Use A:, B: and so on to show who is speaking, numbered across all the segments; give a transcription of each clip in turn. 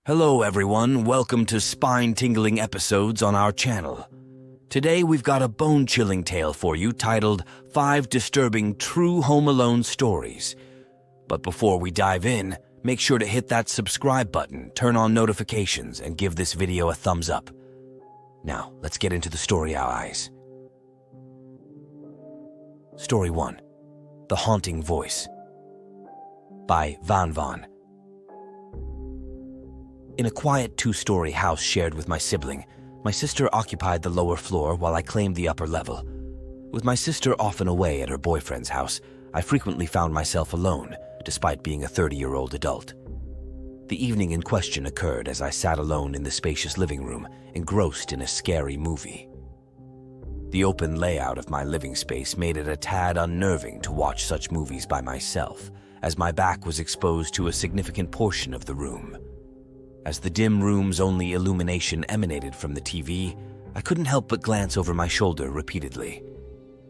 A: Hello everyone, welcome to spine-tingling episodes on our channel. Today we've got a bone-chilling tale for you titled 5 Disturbing True Home Alone Stories. But before we dive in, make sure to hit that subscribe button, turn on notifications, and give this video a thumbs up. Now, let's get into the story, allies. Story 1. The Haunting Voice by Van. In a quiet 2-story house shared with my sibling, my sister occupied the lower floor while I claimed the upper level. With my sister often away at her boyfriend's house, I frequently found myself alone, despite being a 30-year-old adult. The evening in question occurred as I sat alone in the spacious living room, engrossed in a scary movie. The open layout of my living space made it a tad unnerving to watch such movies by myself, as my back was exposed to a significant portion of the room. As the dim room's only illumination emanated from the TV, I couldn't help but glance over my shoulder repeatedly.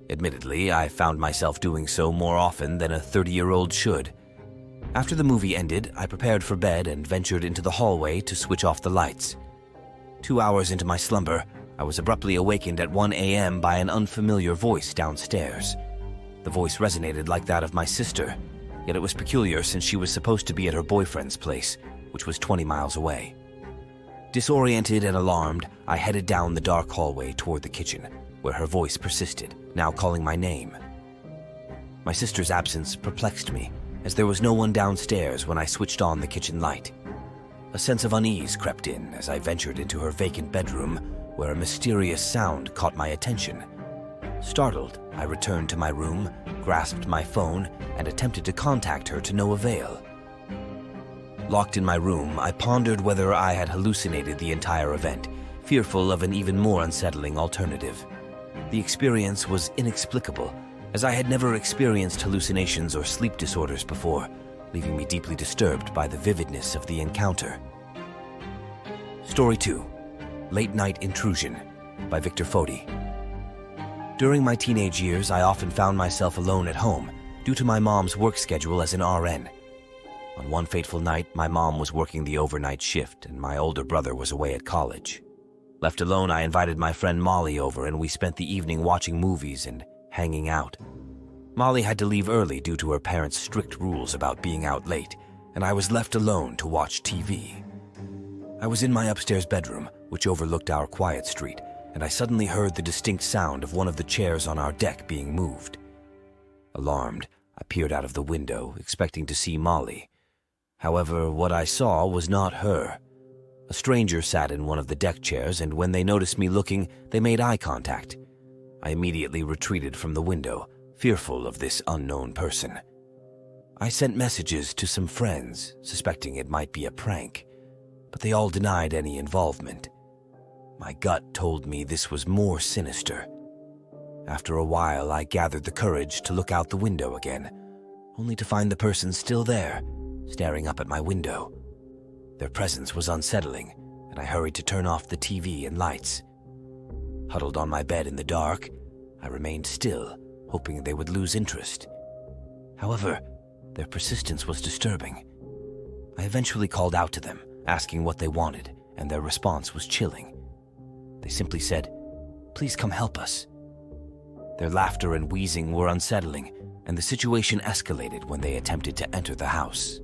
A: Admittedly, I found myself doing so more often than a 30-year-old should. After the movie ended, I prepared for bed and ventured into the hallway to switch off the lights. 2 hours into my slumber, I was abruptly awakened at 1 a.m. by an unfamiliar voice downstairs. The voice resonated like that of my sister, yet it was peculiar since she was supposed to be at her boyfriend's place, which was 20 miles away. Disoriented and alarmed, I headed down the dark hallway toward the kitchen, where her voice persisted, now calling my name. My sister's absence perplexed me, as there was no one downstairs when I switched on the kitchen light. A sense of unease crept in as I ventured into her vacant bedroom, where a mysterious sound caught my attention. Startled, I returned to my room, grasped my phone, and attempted to contact her to no avail. Locked in my room, I pondered whether I had hallucinated the entire event, fearful of an even more unsettling alternative. The experience was inexplicable, as I had never experienced hallucinations or sleep disorders before, leaving me deeply disturbed by the vividness of the encounter. Story 2. Late Night Intrusion by Victor Fodi. During my teenage years, I often found myself alone at home due to my mom's work schedule as an RN. On one fateful night, my mom was working the overnight shift and my older brother was away at college. Left alone, I invited my friend Molly over and we spent the evening watching movies and hanging out. Molly had to leave early due to her parents' strict rules about being out late, and I was left alone to watch TV. I was in my upstairs bedroom, which overlooked our quiet street, and I suddenly heard the distinct sound of one of the chairs on our deck being moved. Alarmed, I peered out of the window, expecting to see Molly. However, what I saw was not her. A stranger sat in one of the deck chairs, and when they noticed me looking, they made eye contact. I immediately retreated from the window, fearful of this unknown person. I sent messages to some friends, suspecting it might be a prank, but they all denied any involvement. My gut told me this was more sinister. After a while, I gathered the courage to look out the window again, only to find the person still there, staring up at my window. Their presence was unsettling, and I hurried to turn off the TV and lights. Huddled on my bed in the dark, I remained still, hoping they would lose interest. However, their persistence was disturbing. I eventually called out to them, asking what they wanted, and their response was chilling. They simply said, "Please come help us." Their laughter and wheezing were unsettling, and the situation escalated when they attempted to enter the house.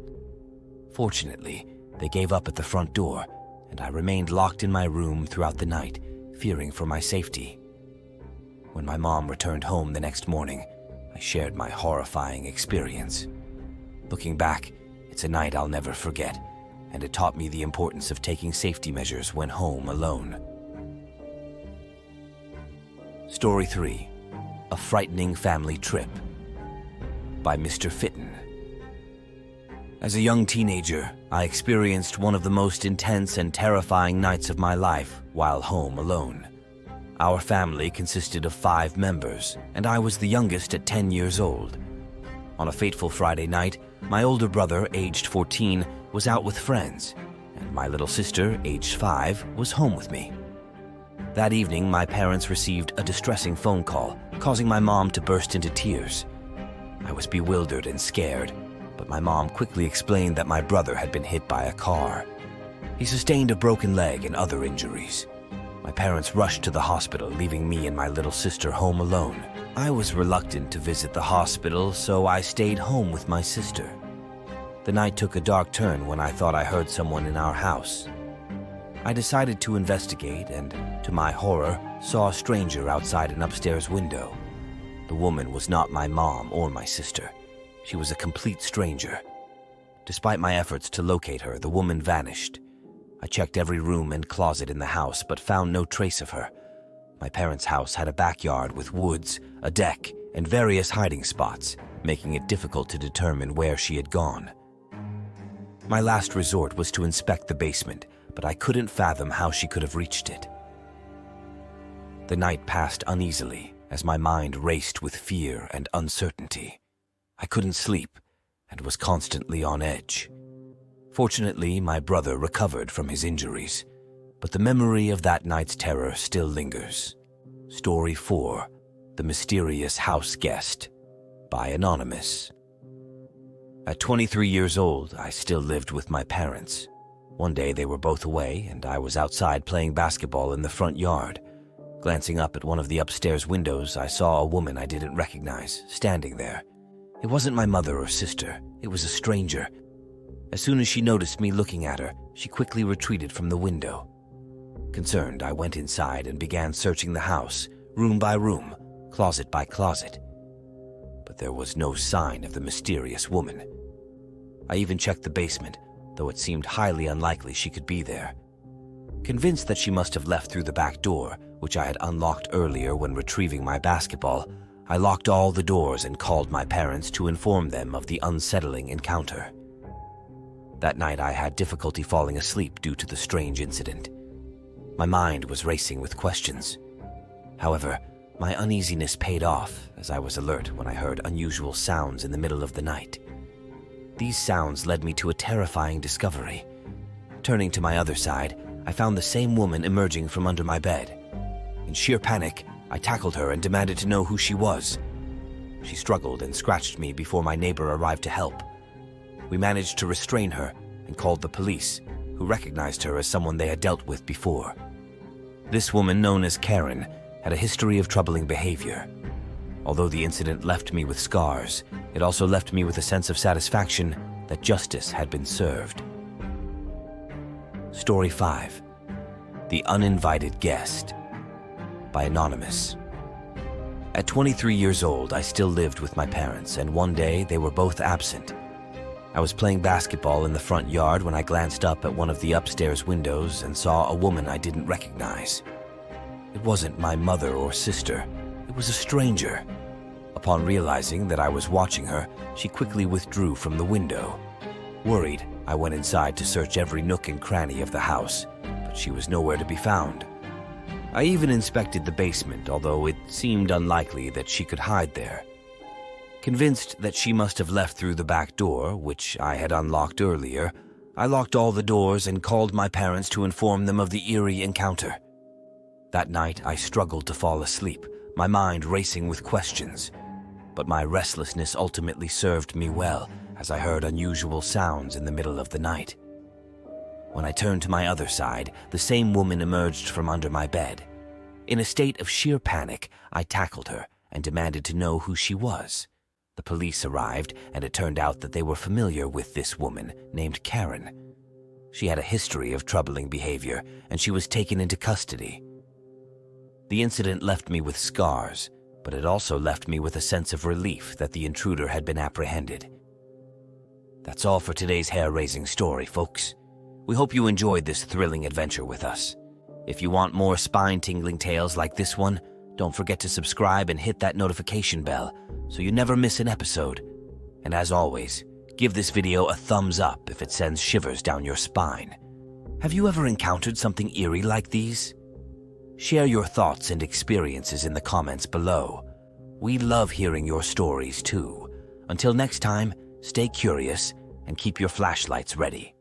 A: Fortunately, they gave up at the front door, and I remained locked in my room throughout the night, fearing for my safety. When my mom returned home the next morning, I shared my horrifying experience. Looking back, it's a night I'll never forget, and it taught me the importance of taking safety measures when home alone. Story 3. A Frightening Family Trip by Mr. Fitton. As a young teenager, I experienced one of the most intense and terrifying nights of my life while home alone. Our family consisted of 5 members, and I was the youngest at 10 years old. On a fateful Friday night, my older brother, aged 14, was out with friends, and my little sister, aged 5, was home with me. That evening, my parents received a distressing phone call, causing my mom to burst into tears. I was bewildered and scared, but my mom quickly explained that my brother had been hit by a car. He sustained a broken leg and other injuries. My parents rushed to the hospital, leaving me and my little sister home alone. I was reluctant to visit the hospital, so I stayed home with my sister. The night took a dark turn when I thought I heard someone in our house. I decided to investigate and, to my horror, saw a stranger outside an upstairs window. The woman was not my mom or my sister. She was a complete stranger. Despite my efforts to locate her, the woman vanished. I checked every room and closet in the house, but found no trace of her. My parents' house had a backyard with woods, a deck, and various hiding spots, making it difficult to determine where she had gone. My last resort was to inspect the basement, but I couldn't fathom how she could have reached it. The night passed uneasily as my mind raced with fear and uncertainty. I couldn't sleep and was constantly on edge. Fortunately, my brother recovered from his injuries, but the memory of that night's terror still lingers. Story 4: The Mysterious House Guest, by Anonymous. At 23 years old, I still lived with my parents. One day they were both away, and I was outside playing basketball in the front yard. Glancing up at one of the upstairs windows, I saw a woman I didn't recognize, standing there. It wasn't my mother or sister, it was a stranger. As soon as she noticed me looking at her, she quickly retreated from the window. Concerned, I went inside and began searching the house, room by room, closet by closet. But there was no sign of the mysterious woman. I even checked the basement, though it seemed highly unlikely she could be there. Convinced that she must have left through the back door, which I had unlocked earlier when retrieving my basketball, I locked all the doors and called my parents to inform them of the unsettling encounter. That night I had difficulty falling asleep due to the strange incident. My mind was racing with questions. However, my uneasiness paid off as I was alert when I heard unusual sounds in the middle of the night. These sounds led me to a terrifying discovery. Turning to my other side, I found the same woman emerging from under my bed. In sheer panic, I tackled her and demanded to know who she was. She struggled and scratched me before my neighbor arrived to help. We managed to restrain her and called the police, who recognized her as someone they had dealt with before. This woman, known as Karen, had a history of troubling behavior. Although the incident left me with scars, it also left me with a sense of satisfaction that justice had been served. Story 5: The Uninvited Guest, by Anonymous. At 23 years old, I still lived with my parents, and one day they were both absent. I was playing basketball in the front yard when I glanced up at one of the upstairs windows and saw a woman I didn't recognize. It wasn't my mother or sister, it was a stranger. Upon realizing that I was watching her, she quickly withdrew from the window. Worried, I went inside to search every nook and cranny of the house, but she was nowhere to be found. I even inspected the basement, although it seemed unlikely that she could hide there. Convinced that she must have left through the back door, which I had unlocked earlier, I locked all the doors and called my parents to inform them of the eerie encounter. That night, I struggled to fall asleep, my mind racing with questions. But my restlessness ultimately served me well, as I heard unusual sounds in the middle of the night. When I turned to my other side, the same woman emerged from under my bed. In a state of sheer panic, I tackled her and demanded to know who she was. The police arrived, and it turned out that they were familiar with this woman named Karen. She had a history of troubling behavior, and she was taken into custody. The incident left me with scars, but it also left me with a sense of relief that the intruder had been apprehended. That's all for today's hair-raising story, folks. We hope you enjoyed this thrilling adventure with us. If you want more spine-tingling tales like this one, don't forget to subscribe and hit that notification bell so you never miss an episode. And as always, give this video a thumbs up if it sends shivers down your spine. Have you ever encountered something eerie like these? Share your thoughts and experiences in the comments below. We love hearing your stories too. Until next time, stay curious and keep your flashlights ready.